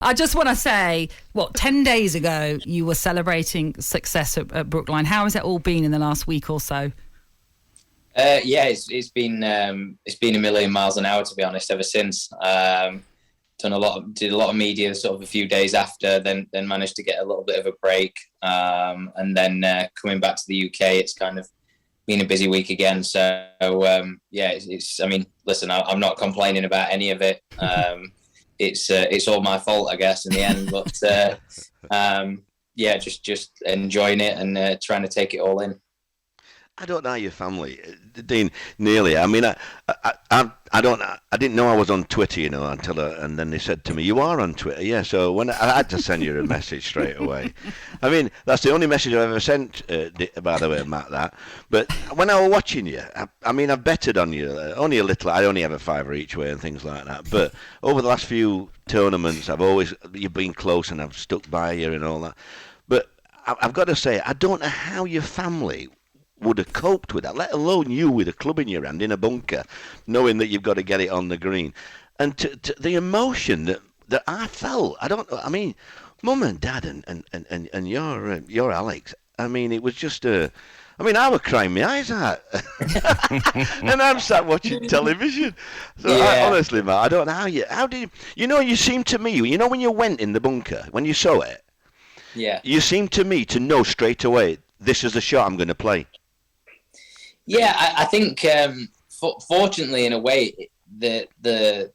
I just want to say, 10 days ago, you were celebrating success at Brookline. How has it all been in the last week or so? It's been a million miles an hour, to be honest, ever since. Did a lot of media sort of a few days after, then managed to get a little bit of a break. And then coming back to the UK, it's kind of been a busy week again. So, I mean, listen, I'm not complaining about any of it. It's all my fault, I guess, in the end. But just enjoying it and trying to take it all in. I don't know your family, Dean. Nearly. I mean, I didn't know I was on Twitter, and then they said to me, "You are on Twitter." Yeah. So when I had to send you a message straight away. I mean, that's the only message I've ever sent. By the way, Matt. That. But when I was watching you, I mean, I've betted on you only a little. I only have a fiver each way and things like that. But over the last few tournaments, you've been close and I've stuck by you and all that. But I've got to say, I don't know how your family would have coped with that, let alone you with a club in your hand in a bunker, knowing that you've got to get it on the green. And to the emotion that I felt, I don't know, I mean, Mum and Dad and your Alex, I mean, it was just I was crying my eyes out. And I'm sat watching television. So honestly, Matt, I don't know how did you seem to me, when you went in the bunker, when you saw it, you seemed to me to know straight away, this is the shot I'm going to play. Yeah, I think fortunately, in a way, the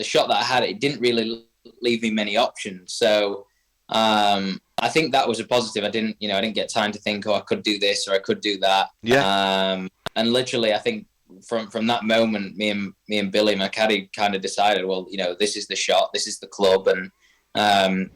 shot that I had, it didn't really leave me many options. So I think that was a positive. I didn't get time to think, I could do this or I could do that. Yeah. And literally, I think from that moment, me and Billy, my caddy, kind of decided, well, this is the shot, this is the club, and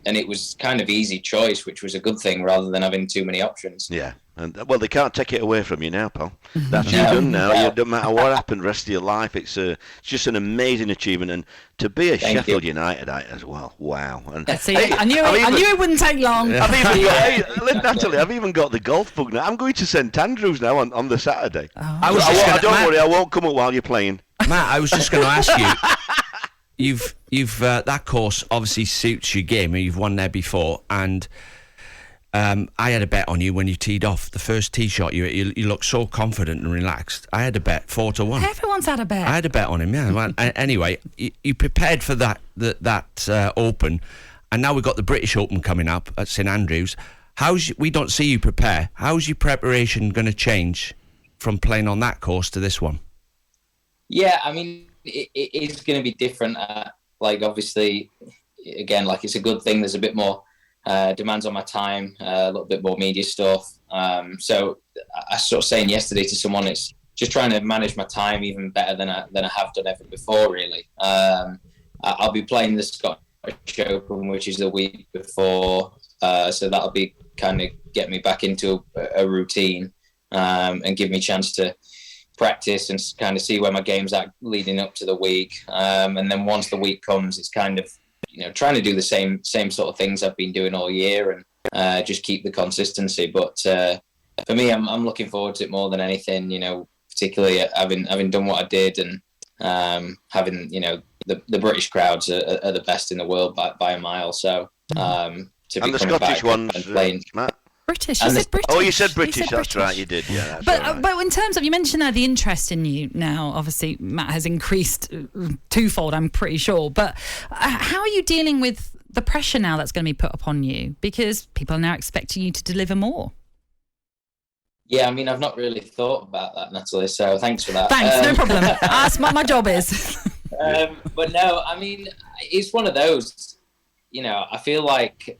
it was kind of easy choice, which was a good thing rather than having too many options. Yeah. And they can't take it away from you now, pal. That's you done now. No. No matter what happened the rest of your life, it's just an amazing achievement. And to be a Sheffield United as well, wow. And I knew it wouldn't take long. Natalie, I've even got the golf book now. I'm going to St Andrews now on the Saturday. Oh. Don't worry, I won't come up while you're playing. Matt, I was just going to ask you. You've that course obviously suits your game. You've won there before, and I had a bet on you when you teed off the first tee shot. You looked so confident and relaxed. I had a bet 4-1. Everyone's had a bet. I had a bet on him. Yeah. Well, anyway, you prepared for that Open, and now we've got the British Open coming up at St Andrews. We don't see you prepare. How's your preparation going to change from playing on that course to this one? Yeah, I mean, it is going to be different. Obviously, again, it's a good thing. There's a bit more demands on my time, a little bit more media stuff. So I sort of saying yesterday to someone, it's just trying to manage my time even better than I have done ever before, really. I'll be playing the Scottish Open, which is the week before. So that'll be kind of get me back into a routine and give me a chance to practice and kind of see where my game's at leading up to the week. And then once the week comes, it's kind of, trying to do the same sort of things I've been doing all year and just keep the consistency. But for me, I'm looking forward to it more than anything, particularly having done what I did and having, the British crowds are the best in the world by a mile. So to be and the Scottish ones, playing, Matt? British. You said British. Oh, you said British. That's right. You did. Yeah. But in terms of, you mentioned there the interest in you now. Obviously, Matt has increased twofold, I'm pretty sure. But how are you dealing with the pressure now that's going to be put upon you? Because people are now expecting you to deliver more. Yeah, I mean, I've not really thought about that, Natalie. So thanks for that. Thanks, no problem. That's what my job is. But no, I mean, it's one of those. I feel like,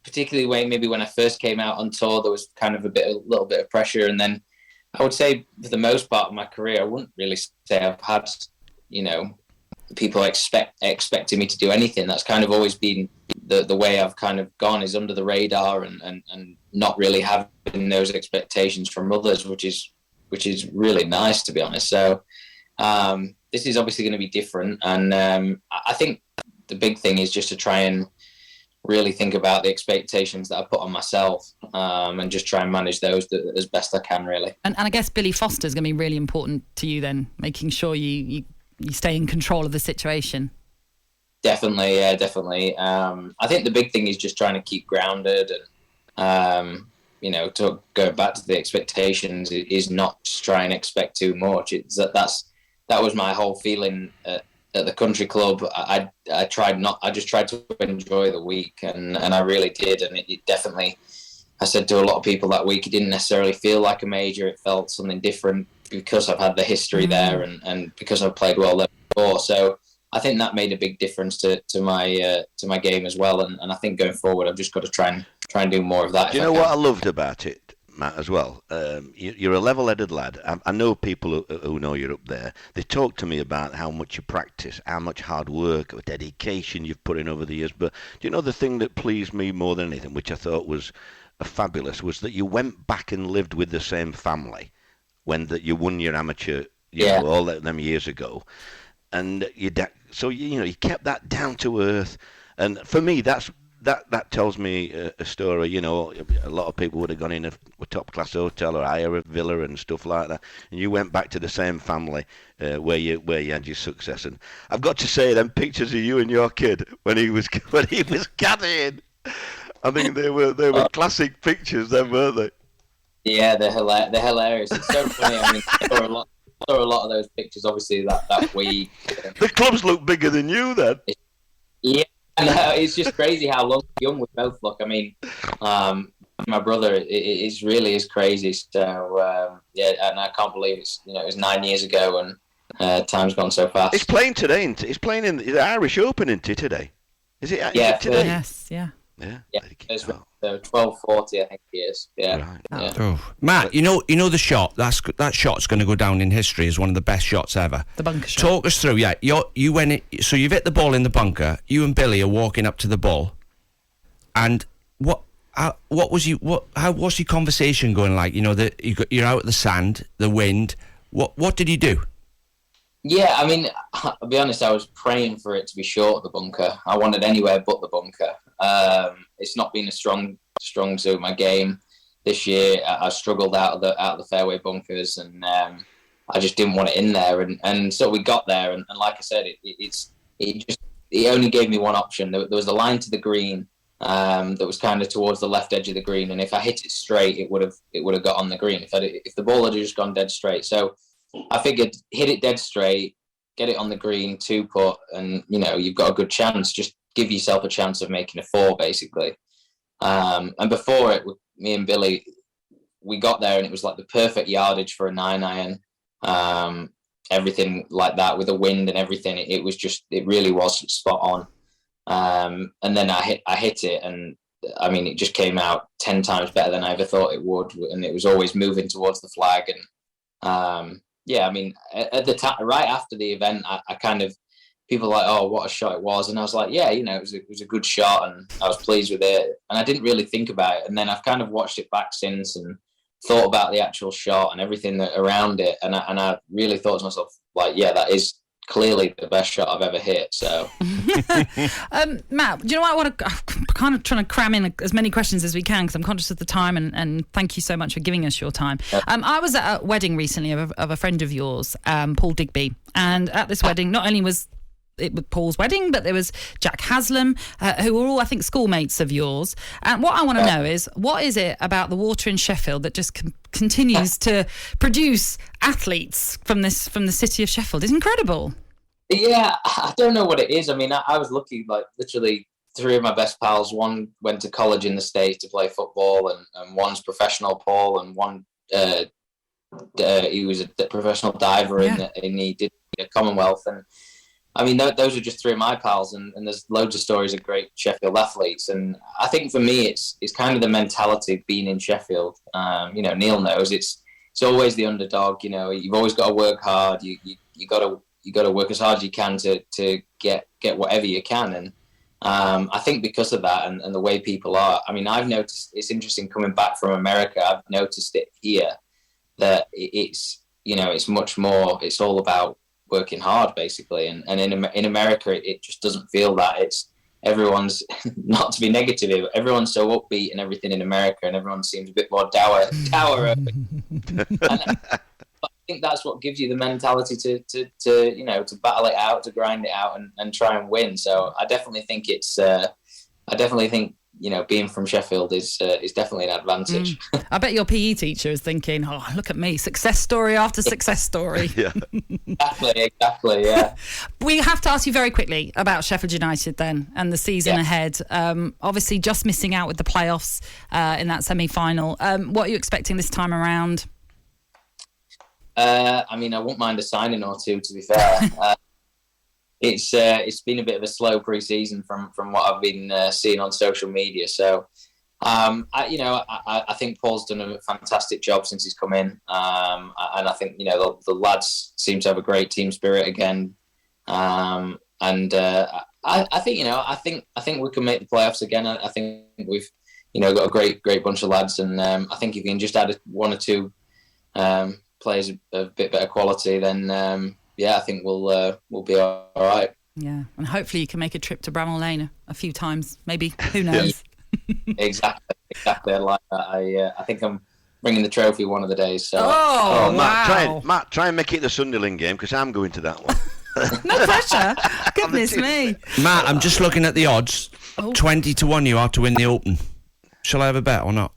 particularly when I first came out on tour, there was kind of a little bit of pressure. And then I would say for the most part of my career, I wouldn't really say I've had, people expecting me to do anything. That's kind of always been the way I've kind of gone, is under the radar and not really having those expectations from others, which is really nice, to be honest. So this is obviously going to be different. And I think the big thing is just to try and really think about the expectations that I put on myself and just try and manage those as best I can, really. And I guess Billy Foster's going to be really important to you then, making sure you stay in control of the situation. Definitely, yeah, definitely. I think the big thing is just trying to keep grounded, and to go back to the expectations is not to try and expect too much. That was my whole feeling at the country club. I just tried to enjoy the week, and I really did, and it definitely. I said to a lot of people that week, it didn't necessarily feel like a major. It felt something different because I've had the history there, and because I've played well there before. So I think that made a big difference to my game as well. And I think going forward, I've just got to try and do more of that. Do you know what I loved about it, Matt, as well? You're a level-headed lad. I know people who know you're up there. They talk to me about how much you practice, how much hard work or dedication you've put in over the years. But do you know the thing that pleased me more than anything, which I thought was fabulous, was that you went back and lived with the same family when you won your amateur, all them years ago, and you kept that down to earth. And for me, that tells me a story. A lot of people would have gone in a top class hotel or hire a villa and stuff like that, and you went back to the same family where you had your success. And I've got to say, them pictures of you and your kid when he was caddying, I think they were classic pictures then, weren't they? Yeah, they're hilarious. It's so funny. I mean, I saw a lot of those pictures, obviously, that week. The clubs look bigger than you then. Yeah, no, it's just crazy how young we both look. I mean, my brother, it really is crazy. So, and I can't believe it was 9 years ago, and time's gone so fast. He's playing today, isn't he? He's playing in the Irish Open, isn't he, today? Is it today? Yes, yeah. Yeah, so 12:40, I think he is. Yeah. Right. Yeah. Oh. Matt, you know the shot. That shot's going to go down in history as one of the best shots ever. The bunker shot. Talk us through. Yeah, you went in, so you've hit the ball in the bunker. You and Billy are walking up to the ball, and what's your conversation going like? You're out in the sand, the wind. What did you do? Yeah, I mean, I'll be honest, I was praying for it to be short of the bunker. I wanted anywhere but the bunker. It's not been a strong suit of my game this year. I struggled out of the fairway bunkers, and I just didn't want it in there. And so we got there, and like I said, it only gave me one option. There was a line to the green that was kind of towards the left edge of the green, and if I hit it straight, it would have got on the green. If the ball had just gone dead straight, so I figured hit it dead straight, get it on the green, 2-putt, and you've got a good chance. Just give yourself a chance of making a 4, basically. And before it, me and Billy, we got there, and it was like the perfect yardage for a 9-iron. Everything like that with the wind and everything. It really was spot on. And then I hit it, and I mean, it just came out 10 times better than I ever thought it would, and it was always moving towards the flag. And I mean, at the time, right after the event, I kind of, people were like, oh, what a shot it was. And I was like, yeah, it was a good shot, and I was pleased with it. And I didn't really think about it. And then I've kind of watched it back since and thought about the actual shot and everything around it. And I really thought to myself, like, yeah, that is clearly the best shot I've ever hit. So, Matt, do you know what? I'm kind of trying to cram in as many questions as we can because I'm conscious of the time, and thank you so much for giving us your time. I was at a wedding recently of a friend of yours, Paul Digby, and at this wedding, not only was it was Paul's wedding, but there was Jack Haslam, who were all, I think, schoolmates of yours. And what I want to know is, what is it about the water in Sheffield that just continues to produce athletes from the city of Sheffield? It's incredible. Yeah, I don't know what it is. I mean, I was lucky, like literally 3 of my best pals, one went to college in the States to play football, and one's professional, Paul, and one he was a professional diver, and he did a Commonwealth. And I mean, those are just 3 of my pals, and there's loads of stories of great Sheffield athletes. And I think for me, it's kind of the mentality of being in Sheffield. Neil knows it's always the underdog. You've always got to work hard. You got to work as hard as you can to get whatever you can. And I think because of that and the way people are, I mean, I've noticed, it's interesting coming back from America, I've noticed it here that it's much more, it's all about working hard, basically. And in America, it just doesn't feel that. It's everyone's, not to be negative, everyone's so upbeat and everything in America, and everyone seems a bit more dour. think that's what gives you the mentality to battle it out, to grind it out, and try and win. So I definitely think being from Sheffield is definitely an advantage. I bet your PE teacher is thinking, "Oh, look at me, success story after success story." Yeah. Exactly. Yeah. We have to ask you very quickly about Sheffield United then and the season ahead. Obviously, just missing out with the playoffs in that semi-final. What are you expecting this time around? I won't mind a signing or two, to be fair. It's been a bit of a slow pre-season from what I've been seeing on social media. So, I think Paul's done a fantastic job since he's come in, and I think the lads seem to have a great team spirit again. I think we can make the playoffs again. I think we've got a great bunch of lads, and I think if you can just add one or two players of a bit better quality, then I think we'll be all right. Yeah, and hopefully you can make a trip to Bramall Lane a few times. Maybe, who knows? Exactly. I like that. I think I'm bringing the trophy one of the days. So. Oh, Matt, try and make it the Sunderland game, because I'm going to that one. No pressure. Goodness me. Matt, I'm just looking at the odds. 20-1 you are to win the Open. Shall I have a bet or not?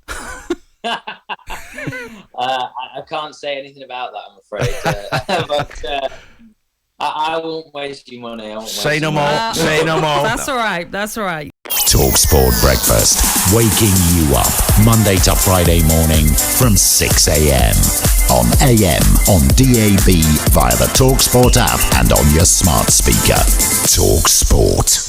I can't say anything about that, I'm afraid. But I won't waste your money. Say no more. Say no more. That's all right. That's all right. talkSPORT Breakfast, waking you up Monday to Friday morning from 6 a.m. on AM, on DAB, via the talkSPORT app and on your smart speaker. talkSPORT.